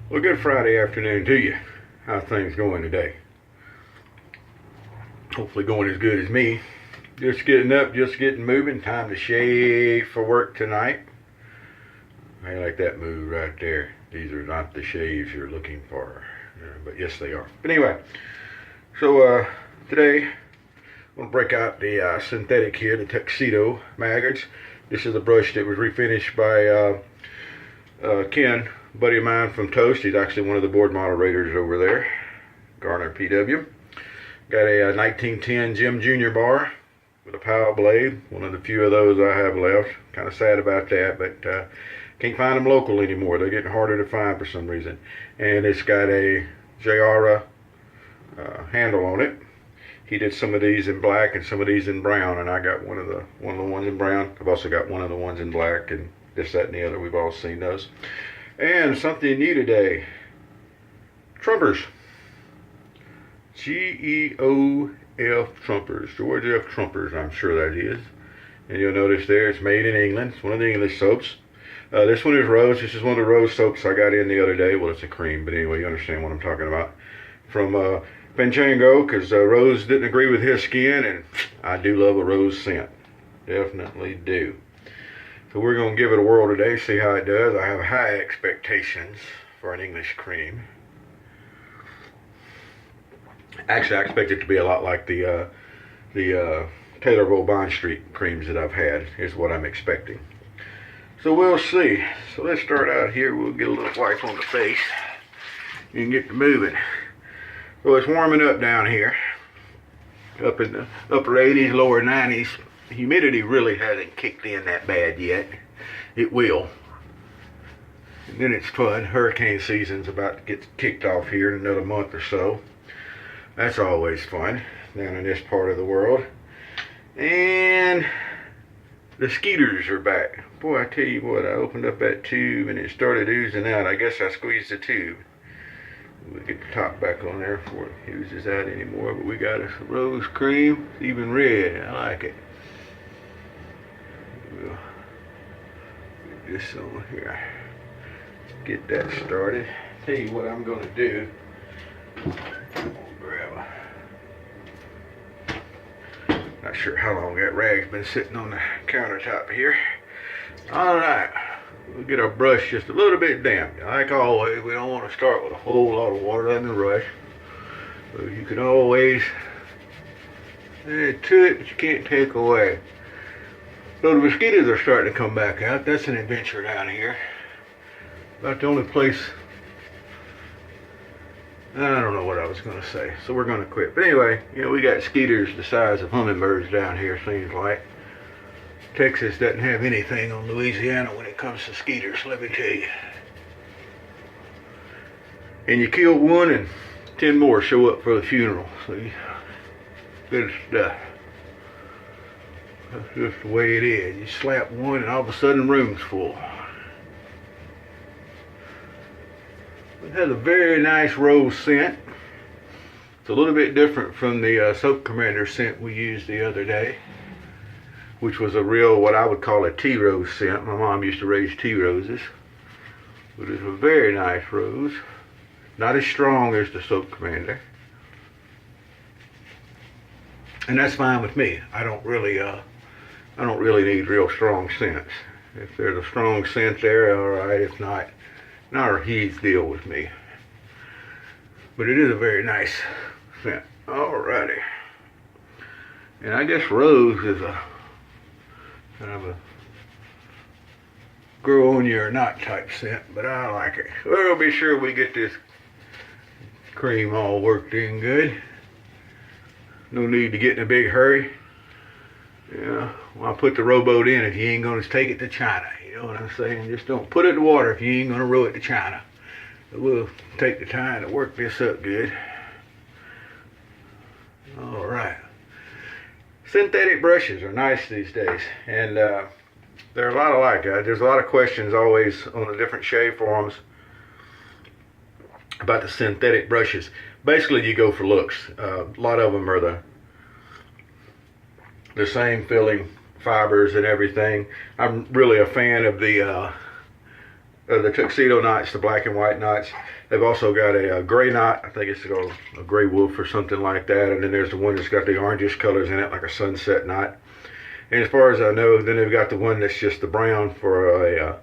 Well, good Friday afternoon to you. How's things going today? Hopefully going as good as me. Just getting up, just getting moving. Time to shave for work tonight. I like that move right there. These are not the shaves you're looking for. But yes, they are. But anyway, so today I'm going to break out the synthetic here, the Tuxedo Maggards. This is a brush that was refinished by Ken, a buddy of mine from Toast. He's actually one of the board moderators over there, Garner PW. Got a 1910 Jim Jr. bar with a power blade. One of the few of those I have left. Kind of sad about that, but can't find them local anymore. They're getting harder to find for some reason. And it's got a GEO F handle on it. He did some of these in black and some of these in brown, and I got one of the ones in brown. I've also got one of the ones in black, and this, that, and the other. We've all seen those. And something new today: trumpers. GEO F trumpers. George F trumpers, I'm sure that is. And you'll notice there it's made in England. It's one of the English soaps. This one is rose. This is one of the rose soaps I got in the other day. Well, it's a cream, but anyway, you understand what I'm talking about. From Pinaud, because Rose didn't agree with his skin, and I do love a rose scent. Definitely do. So we're going to give it a whirl today, see how it does. I have high expectations for an English cream. Actually, I expect it to be a lot like the Taylorville Bond Street creams that I've had, is what I'm expecting. So we'll see. So let's start out here. We'll get a little wipe on the face and get to moving. So it's warming up down here, up in the upper 80s, lower 90s. Humidity really hasn't kicked in that bad yet. It will. And then it's fun. Hurricane season's about to get kicked off here in another month or so. That's always fun down in this part of the world. And the skeeters are back. Boy, I tell you what, I opened up that tube and it started oozing out. I guess I squeezed the tube. We'll get the top back on there before it oozes out anymore. But we got a rose cream. It's even red. I like it. We'll get this on here. Get that started. Tell you what I'm going to do. Not sure how long that rag's been sitting on the countertop here. Alright, we'll get our brush just a little bit damp. Like always, we don't want to start with a whole lot of water in the brush. So you can always add to it, but you can't take away. So the mosquitoes are starting to come back out. That's an adventure down here. About the only place. I don't know what I was going to say, so we're going to quit. But anyway, you know, we got skeeters the size of hummingbirds down here, seems like. Texas doesn't have anything on Louisiana when it comes to skeeters, let me tell you. And you kill one and 10 more show up for the funeral. So good stuff. That's just the way it is. You slap one and all of a sudden the room's full. It has a very nice rose scent. It's a little bit different from the Soap Commander scent we used the other day, which was a real, what I would call a tea rose scent. My mom used to raise tea roses. But it's a very nice rose. Not as strong as the Soap Commander. And that's fine with me. I don't really need real strong scents. If there's a strong scent there, alright. If not, not a huge deal with me. But it is a very nice scent. Alrighty. And I guess rose is a kind of a grow on you or not type scent, but I like it. We'll be sure we get this cream all worked in good. No need to get in a big hurry. Yeah, well, I'll put the rowboat in if you ain't gonna take it to China. You know what I'm saying? Just don't put it in the water if you ain't gonna row it to China. But we'll take the time to work this up good. Alright. Synthetic brushes are nice these days, and there are a lot of like that. There's a lot of questions always on the different shave forums about the synthetic brushes. Basically, you go for looks. A lot of them are the same filling fibers and everything. I'm really a fan of the the tuxedo knots, the black and white knots. They've also got a gray knot. I think it's a gray wolf or something like that. And then there's the one that's got the orangish colors in it, like a sunset knot. And as far as I know, then they've got the one that's just the brown for a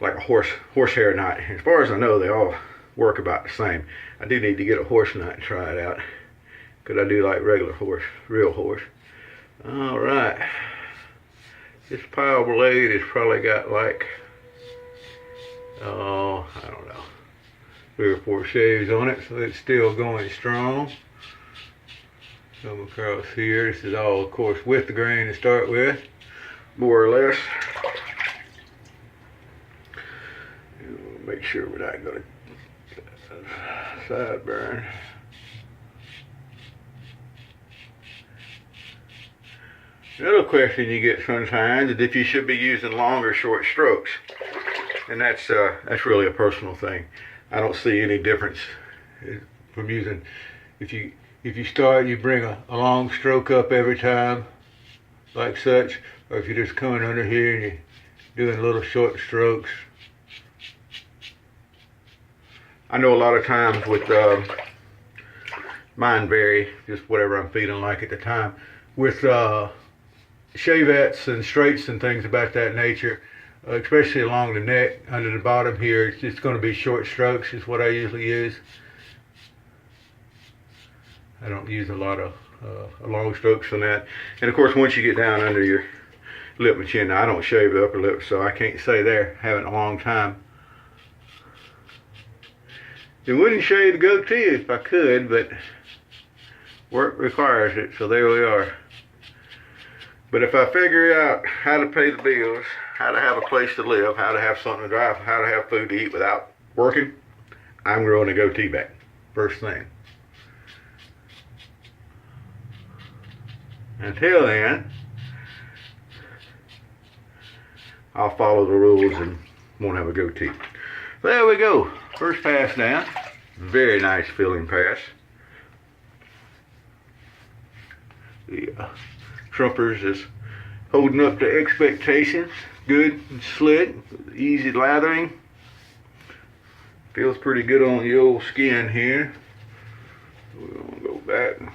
like a horsehair knot. And as far as I know, they all work about the same. I do need to get a horse knot and try it out, because I do like regular horse, real horse. All right. This pile blade has probably got like, oh, I don't know, 3 or 4 shaves on it, so it's still going strong. Come across here. This is all, of course, with the grain to start with, more or less. Make sure we're not going to side burn. Another question you get sometimes is if you should be using long or short strokes, and that's really a personal thing. I don't see any difference from using. If you start, you bring a long stroke up every time, like such, or if you're just coming under here and you're doing little short strokes. I know a lot of times with mine vary, just whatever I'm feeling like at the time. With shavettes and straights and things about that nature, especially along the neck, under the bottom here, it's just going to be short strokes is what I usually use. I don't use a lot of long strokes on that. And of course, once you get down under your lip and chin, now I don't shave the upper lip, so I can't say there, haven't a long time. It wouldn't shave the goatee if I could, but work requires it, so there we are. But if I figure out how to pay the bills, how to have a place to live, how to have something to drive, how to have food to eat without working, I'm growing a goatee back, first thing. Until then, I'll follow the rules and won't have a goatee. There we go. First pass down. Very nice filling pass. The Trumpers is holding up to expectations. Good and slick. Easy lathering. Feels pretty good on the old skin here. We're going to go back and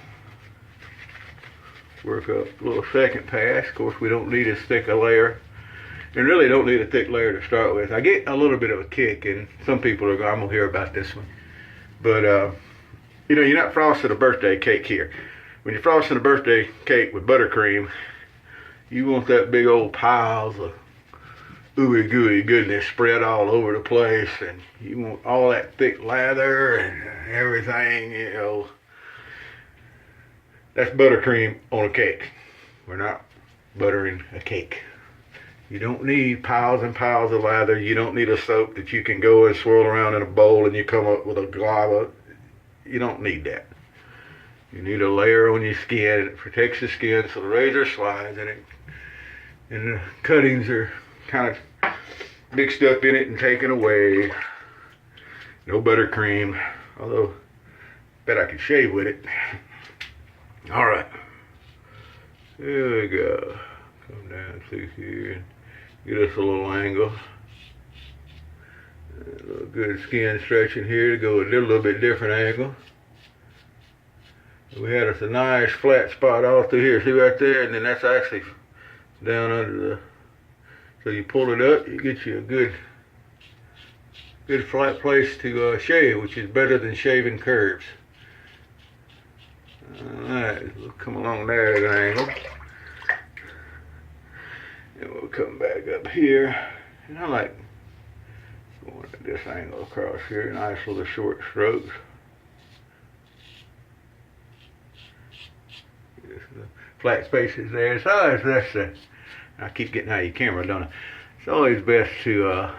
work up a little second pass. Of course, we don't need as thick a layer. And really don't need a thick layer to start with. I get a little bit of a kick, and some people are going, I'm going to hear about this one. But, you know, you're not frosting a birthday cake here. When you're frosting a birthday cake with buttercream, you want that big old piles of ooey gooey goodness spread all over the place, and you want all that thick lather and everything, you know. That's buttercream on a cake. We're not buttering a cake. You don't need piles and piles of lather. You don't need a soap that you can go and swirl around in a bowl and you come up with a glob. You don't need that. You need a layer on your skin. It protects the skin so the razor slides, and the cuttings are kind of mixed up in it and taken away. No buttercream, although I bet I could shave with it. All right, there we go. Come down through here. Get us a little angle. A little good skin stretching here to go a little bit different angle. We had us a nice flat spot all through here. See right there? And then that's actually down under the... So you pull it up, you get you a good flat place to shave, which is better than shaving curves. Alright, we'll come along there at an angle. And we'll come back up here. And I like going at this angle across here. Nice little short strokes. Just the flat spaces there. It's always best to, I keep getting out of your camera, don't I? It's always best to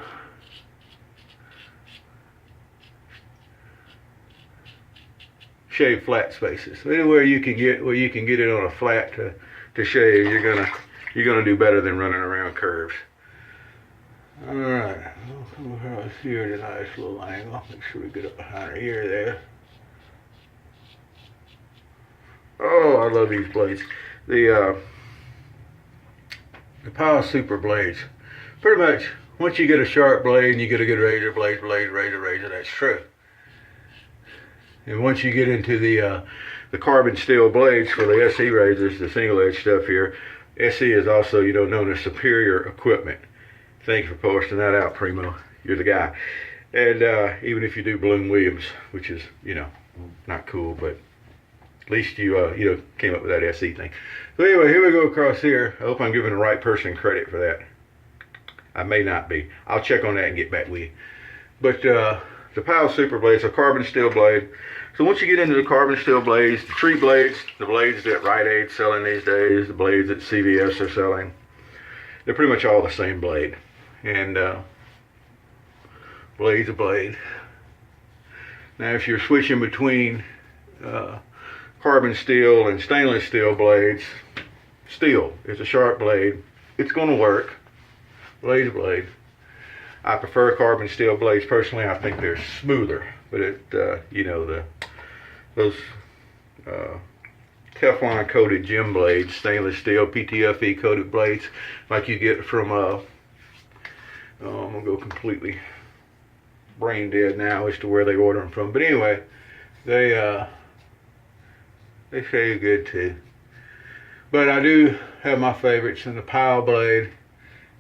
shave flat spaces. So anywhere you can get where you can get it on a flat to shave, you're gonna do better than running around curves. All right, we'll come across here at a nice little angle. Make sure we get up behind our ear there. Oh, I love these blades. The Pinaud Super blades. Pretty much once you get a sharp blade and you get a good razor, razor, that's true. And once you get into the carbon steel blades for the SE razors, the single edge stuff here, SE is also, you know, known as superior equipment. Thanks for posting that out, Pinaud. You're the guy. And even if you do Bloom Williams, which is, you know, not cool, but at least you you know, came up with that SE thing. So anyway, here we go across here. I hope I'm giving the right person credit for that. I may not be. I'll check on that and get back with you. But the Pinaud Super Blades, a carbon steel blade. So once you get into the carbon steel blades, the tree blades, the blades that Rite Aid's selling these days, the blades that CVS are selling, they're pretty much all the same blade. And blade's a blade. Now if you're switching between carbon steel and stainless steel blades, steel is a sharp blade. It's going to work. Blade's a blade. I prefer carbon steel blades personally. I think they're smoother. But it, you know, those Teflon coated gem blades, stainless steel PTFE coated blades, like you get from I'm gonna go completely brain dead now as to where they order them from. But anyway, they shave good too. But I do have my favorites, and the Pinaud blade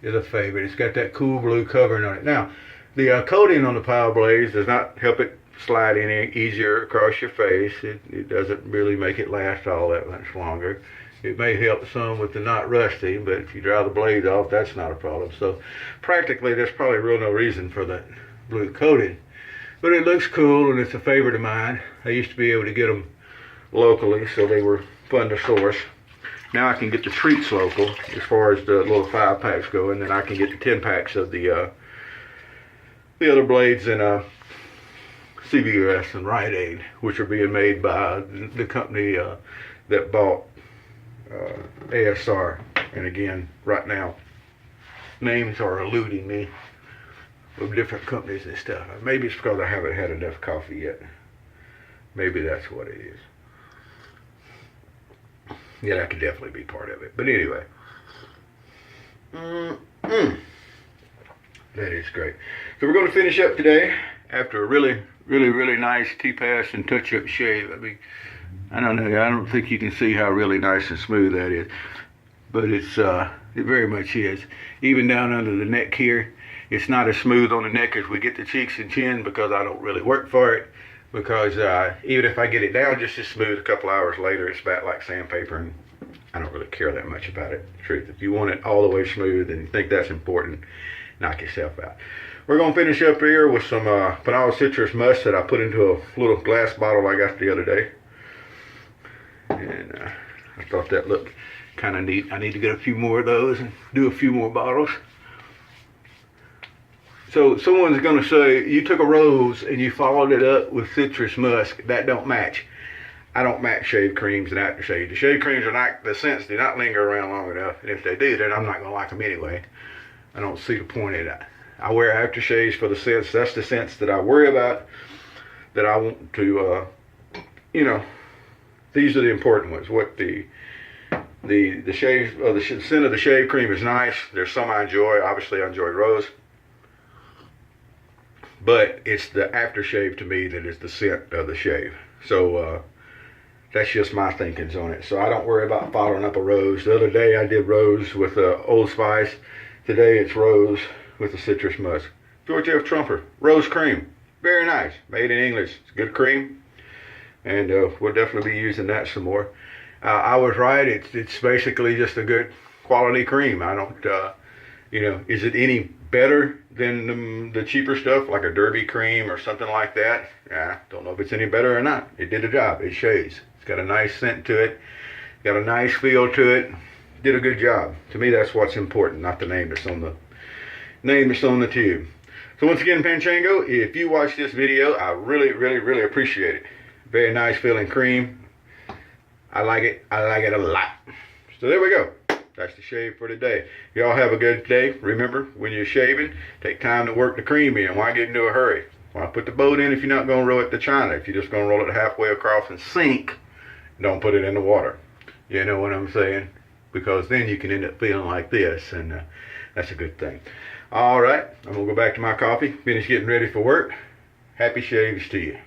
is a favorite. It's got that cool blue covering on it. Now, the coating on the Pinaud blades does not help it slide any easier across your face. It doesn't really make it last all that much longer. It may help some with the not rusting, but if you dry the blade off, that's not a problem. So practically, there's probably real no reason for that blue coating. But it looks cool, and it's a favorite of mine. I used to be able to get them locally, so they were fun to source. Now I can get the treats local as far as the little 5-packs go, and then I can get the 10-packs of the other blades in CVS and Rite Aid, which are being made by the company that bought ASR. And again, right now, names are eluding me of different companies and stuff. Maybe it's because I haven't had enough coffee yet. Maybe that's what it is. Yeah, that could definitely be part of it. But anyway. That is great. So we're going to finish up today after a really nice T-pass and touch-up shave. I mean, I don't know. I don't think you can see how really nice and smooth that is. But it's it very much is. Even down under the neck here, it's not as smooth on the neck as we get the cheeks and chin, because I don't really work for it. Because even if I get it down just as smooth, a couple hours later, it's back like sandpaper, and I don't really care that much about it. Truth, if you want it all the way smooth and you think that's important, knock yourself out. We're going to finish up here with some Pinaud citrus musk that I put into a little glass bottle I got the other day. And I thought that looked kind of neat. I need to get a few more of those and do a few more bottles. So someone's going to say, you took a rose and you followed it up with citrus musk. That don't match. I don't match shave creams and aftershave. The shave creams are not, the scents do not linger around long enough. And if they do, then I'm not going to like them anyway. I don't see the point in it. I wear aftershaves for the scents. That's the scents that I worry about, that I want to, you know, these are the important ones. What the shave, the scent of the shave cream is nice. There's some I enjoy. Obviously, I enjoy rose. But it's the aftershave to me that is the scent of the shave. So that's just my thinkings on it. So I don't worry about following up a rose. The other day I did rose with Old Spice. Today it's rose with the citrus musk. George F. Trumper, rose cream. Very nice. Made in English. It's good cream. And we'll definitely be using that some more. I was right. It's basically just a good quality cream. I don't, you know, is it any better than the cheaper stuff like a Derby cream or something like that? Yeah, don't know if it's any better or not. It did a job. It shaves. It's got a nice scent to it. Got a nice feel to it. Did a good job. To me, that's what's important, not the name that's on the tube. So once again, Panchango, if you watch this video, I really appreciate it. Very nice feeling cream. I like it. I like it a lot. So there we go. That's the shave for today. Y'all have a good day. Remember, when you're shaving, take time to work the cream in. Why get into a hurry? Why put the boat in if you're not going to roll it to China? If you're just going to roll it halfway across and sink, don't put it in the water. You know what I'm saying? Because then you can end up feeling like this, and that's a good thing. All right, I'm gonna go back to my coffee, finish getting ready for work. Happy shaves to you.